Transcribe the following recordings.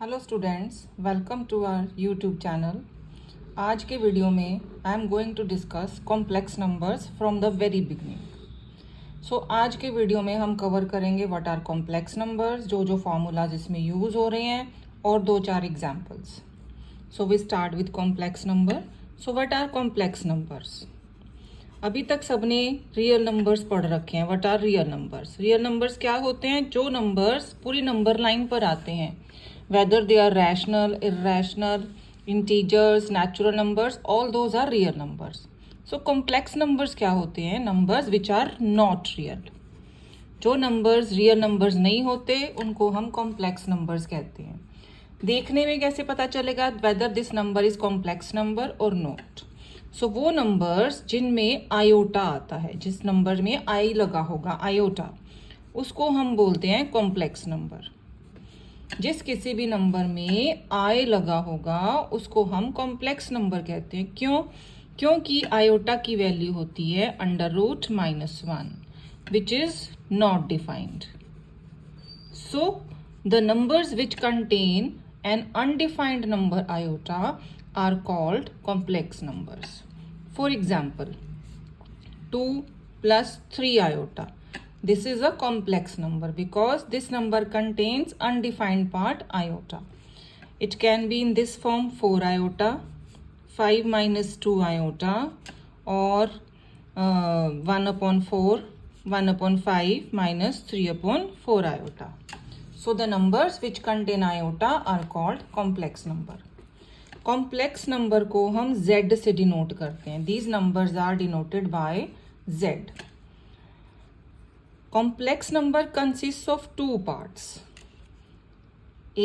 Hello students, welcome to our YouTube channel. आज के video में I am going to discuss complex numbers from the very beginning. So आज के video में हम कवर करेंगे व्हाट आर कॉम्प्लेक्स नंबर्स, जो फॉर्मूलाज इसमें यूज़ हो रहे हैं और 2-4 examples. So we start with complex number. So what are complex numbers? अभी तक सबने रियल नंबर्स पढ़ रखे हैं। What are real numbers? Real numbers क्या होते हैं? जो नंबर्स पूरी नंबर लाइन पर आते हैं, whether they are rational, irrational, integers, natural numbers, all those are real numbers. So complex numbers क्या होते हैं? Numbers which are not real. जो numbers real numbers नहीं होते उनको हम complex numbers कहते हैं। देखने में कैसे पता चलेगा whether this number is complex number or not? So वो numbers जिनमें आयोटा आता है, जिस नंबर में आई लगा होगा, आयोटा, उसको हम बोलते हैं complex number। जिस किसी भी नंबर में आई लगा होगा उसको हम कॉम्प्लेक्स नंबर कहते हैं। क्योंकि आयोटा की वैल्यू होती है √-1 which is not defined. So the numbers which contain an undefined number iota are called complex numbers. For example 2 + 3 iota. This is a complex number because this number contains undefined part iota. It can be in this form 4 iota, 5 - 2 iota, or 1/4, 1/5 - 3/4 iota. So the numbers which contain iota are called complex number. Complex number को हम Z से denote करते हैं. These numbers are denoted by Z. Complex number consists of two parts,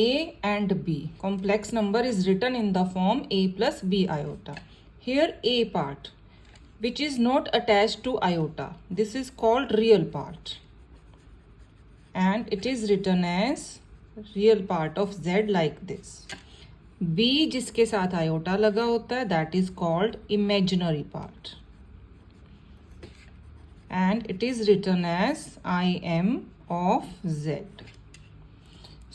A and B. Complex number is written in the form A plus B iota. Here A part, which is not attached to iota, this is called real part. And it is written as real part of Z like this. B जिसके साथ iota लगा होता है, that is called imaginary part. And it is written as Im of Z.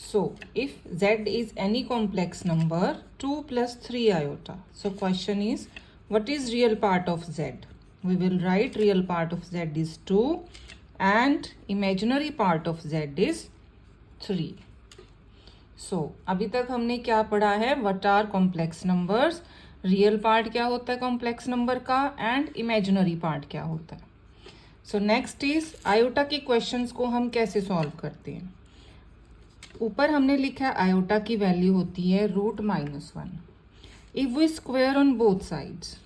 So if Z is any complex number, 2 + 3 iota. So question is, what is real part of Z? We will write real part of Z is 2 and imaginary part of Z is 3. So अभी तक हमने क्या पढ़ा है? What are complex numbers? Real part क्या होता है complex number का एंड इमेजिनरी पार्ट क्या होता है। सो नेक्स्ट इज आयोटा के क्वेश्चंस को हम कैसे सॉल्व करते हैं। ऊपर हमने लिखा है आयोटा की वैल्यू होती है √-1। If we square on both sides,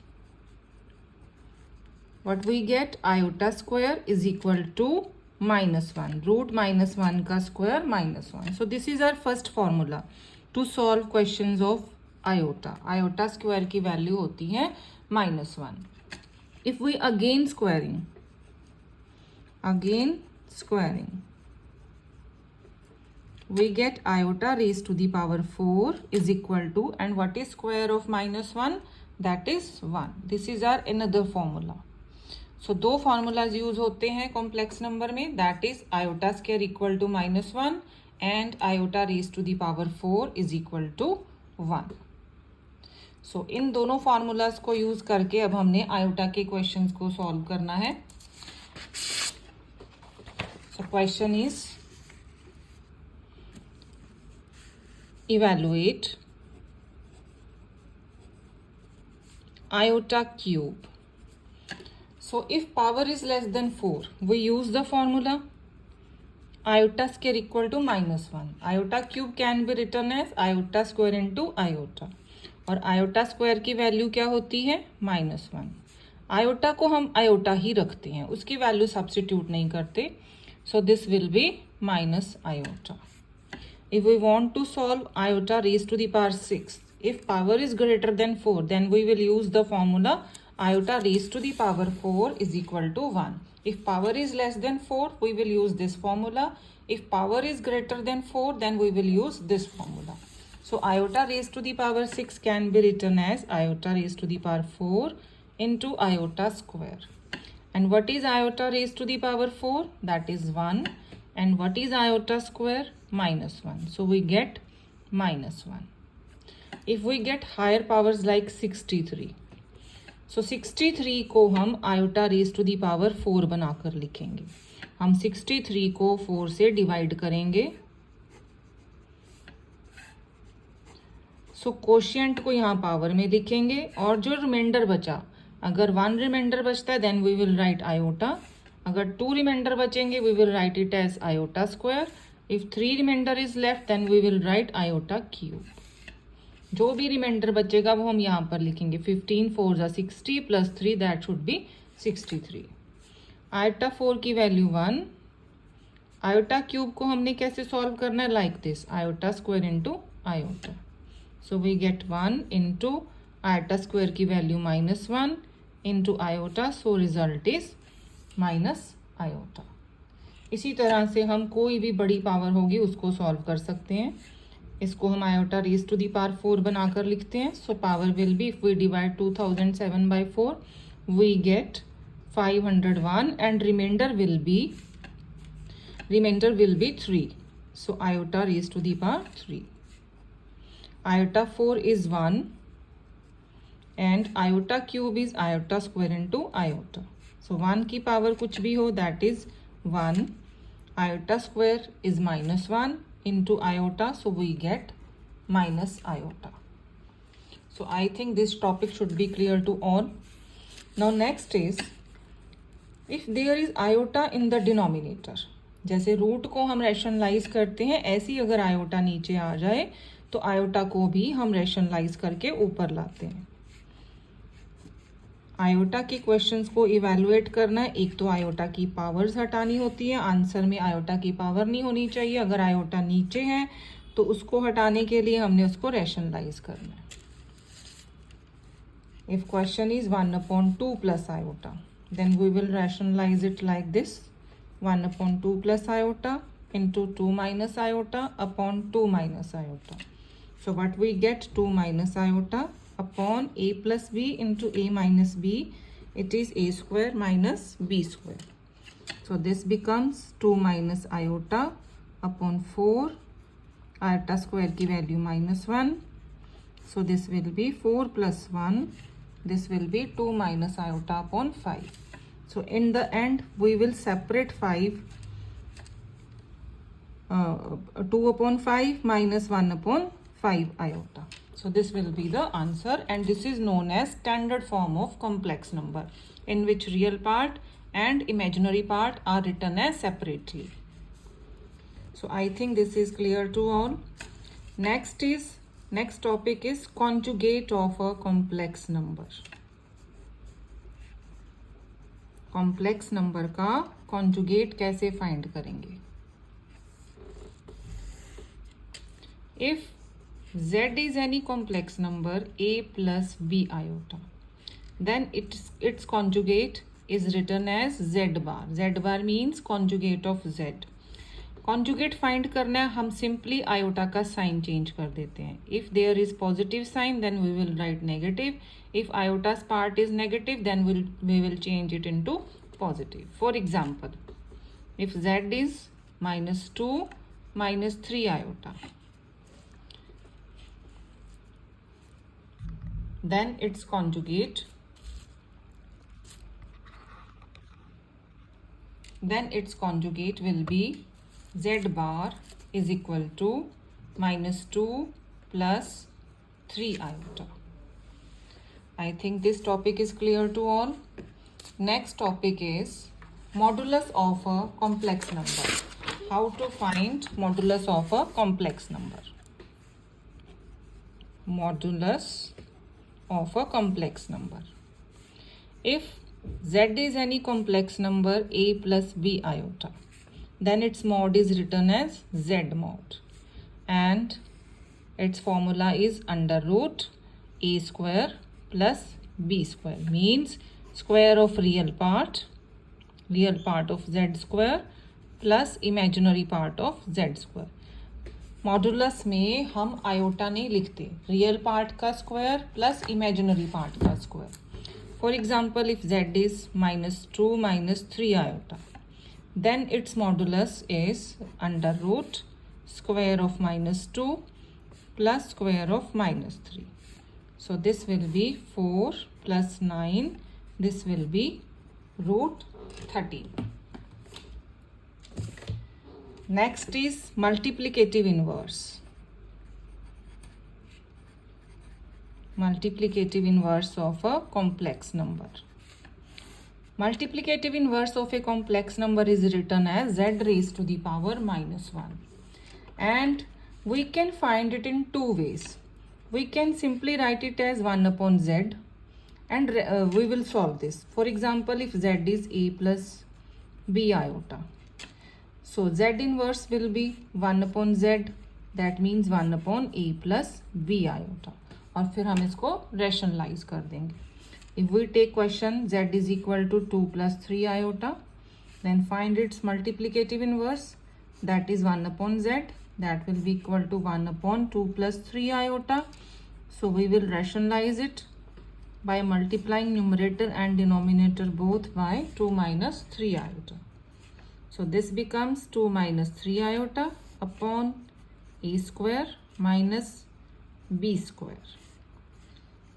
what we get? Iota square is equal to -1, √-1 का square -1। So this is our first formula to solve questions of iota. Iota square की वैल्यू होती है -1। If we again squaring, we get iota raised to the power 4 is equal to, and what is square of -1? That is 1. This is our another formula. So दो formulas use होते हैं complex number में, that is iota square equal to -1 and iota raised to the power 4 is equal to 1. So इन दोनों formulas को use करके अब हमने iota के questions को solve करना है। So question is, evaluate iota cube. So if power is less than 4, we use the formula iota square equal to -1. Iota cube can be written as iota square into iota. और iota square की value क्या होती है? -1. Iota को हम iota ही रखते हैं, उसकी वैल्यू सब्स्टिट्यूट नहीं करते। So this will be -iota. If we want to solve iota raised to the power 6, if power is greater than 4, then we will use the formula iota raised to the power 4 is equal to 1. If power is less than 4, we will use this formula. If power is greater than 4, then we will use this formula. So iota raised to the power 6 can be written as iota raised to the power 4 into iota square. And what is iota raised to the power 4? That is 1. And what is iota square? -1. So we get minus 1. If we get higher powers like 63, so 63 को हम iota raise to the power 4 बनाकर लिखेंगे. हम 63 को 4 से divide करेंगे. सो quotient को यहाँ पावर में लिखेंगे और जो रिमाइंडर बचा, अगर 1 रिमाइंडर बचता है then we will write iota. अगर 2 रिमाइंडर बचेंगे we will write it as iota square. If 3 reminder is left then we will write iota cube. जो भी रिमाइंडर बचेगा वो हम यहाँ पर लिखेंगे. 15 4 जा 60 plus 3 that should be 63. Iota 4 की वैल्यू 1. आयोटा क्यूब को हमने कैसे सॉल्व करना है? Like this, iota square into iota. So we get 1 into iota square की value -1 into iota. So result is minus iota. इसी तरह से हम कोई भी बड़ी पावर होगी उसको सॉल्व कर सकते हैं. इसको हम iota raise to the power 4 बनाकर लिखते हैं. So power will be, if we divide 2007 by 4 we get 501 and reminder will be 3. So iota raise to the power 3. Iota 4 is 1 and iota cube is iota square into iota. So 1 की power कुछ भी हो that is 1. Iota square is -1 into iota, so we get minus iota. So I think this topic should be clear to all. Now next is, if there is iota in the denominator, जैसे root को हम rationalise करते हैं ऐसे ही अगर iota नीचे आ जाए तो आयोटा को भी हम रैशनलाइज करके ऊपर लाते हैं. आयोटा के क्वेश्चंस को इवैल्यूएट करना है. एक तो आयोटा की पावर्स हटानी होती है. आंसर में आयोटा की पावर नहीं होनी चाहिए. अगर आयोटा नीचे है तो उसको हटाने के लिए हमने उसको रैशनलाइज करना है. If question is 1/2 plus iota then we will rationalise it like this, 1/2 plus iota into 2 minus iota upon 2 minus iota. So what we get, 2 minus iota upon a plus b into a minus b, it is a square minus b square. So this becomes 2 minus iota upon 4. Iota square की value -1. So this will be 4 plus 1. This will be 2 minus iota upon 5. So in the end we will separate 5, 2 upon 5 minus 1 upon 5 iota. So this will be the answer, and this is known as standard form of complex number, in which real part and imaginary part are written as separately. So I think this is clear to all. Next topic is conjugate of a complex number. Complex number का conjugate कैसे find करेंगे? If z is any complex number a plus b iota, then its conjugate is written as z bar. Z bar means conjugate of z. Conjugate find करना है, हम simply iota का sign change कर देते हैं. If there is positive sign then we will write negative. If iota's part is negative then we will change it into positive. For example, if z is -2 -3 iota, then its conjugate will be z bar is equal to -2 plus 3 iota. I think this topic is clear to all. Next topic is modulus of a complex number. How to find modulus of a complex number? Modulus of a complex number. If z is any complex number a plus b iota, then its mod is written as z mod, and its formula is under root a square plus b square, means square of real part of z square plus imaginary part of z square. Modulus में हम iota नहीं लिखते, real part का square plus imaginary part का square. For example, if z is -2 -3 iota, then its modulus is under root square of -2 plus square of minus 3. So this will be 4 plus 9. This will be root 13. Next is multiplicative inverse. Multiplicative inverse of a complex number. Multiplicative inverse of a complex number is written as z raised to the power minus 1. And we can find it in two ways. We can simply write it as 1 upon z, and we will solve this. For example, if z is a plus b iota, so z inverse will be 1 upon z, that means 1 upon a plus b iota. और फिर हम इसको rationalize कर देंगे. If we take question z is equal to 2 plus 3 iota, then find its multiplicative inverse, that is 1 upon z, that will be equal to 1 upon 2 plus 3 iota. So we will rationalize it by multiplying numerator and denominator both by 2 minus 3 iota. So this becomes 2 minus 3 iota upon a square minus b square.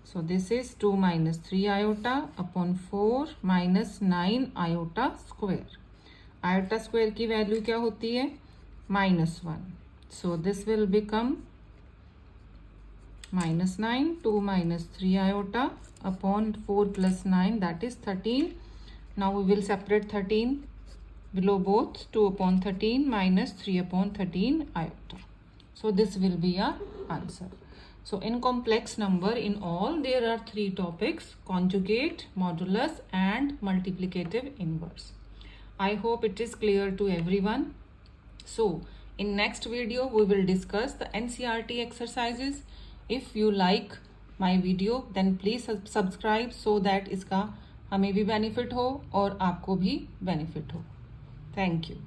So this is 2 minus 3 iota upon 4 minus 9 iota square. Iota square की value क्या होती है? minus 1. So this will become minus 9, 2 minus 3 iota upon 4 plus 9, that is 13. Now we will separate 13 below both, 2 upon 13 minus 3 upon 13 iota. So this will be our answer. So in complex number, in all there are three topics: conjugate, modulus and multiplicative inverse. I hope it is clear to everyone. So in next video we will discuss the NCERT exercises. If you like my video then please subscribe so that इसका हमें भी benefit हो और आपको भी benefit हो. Thank you.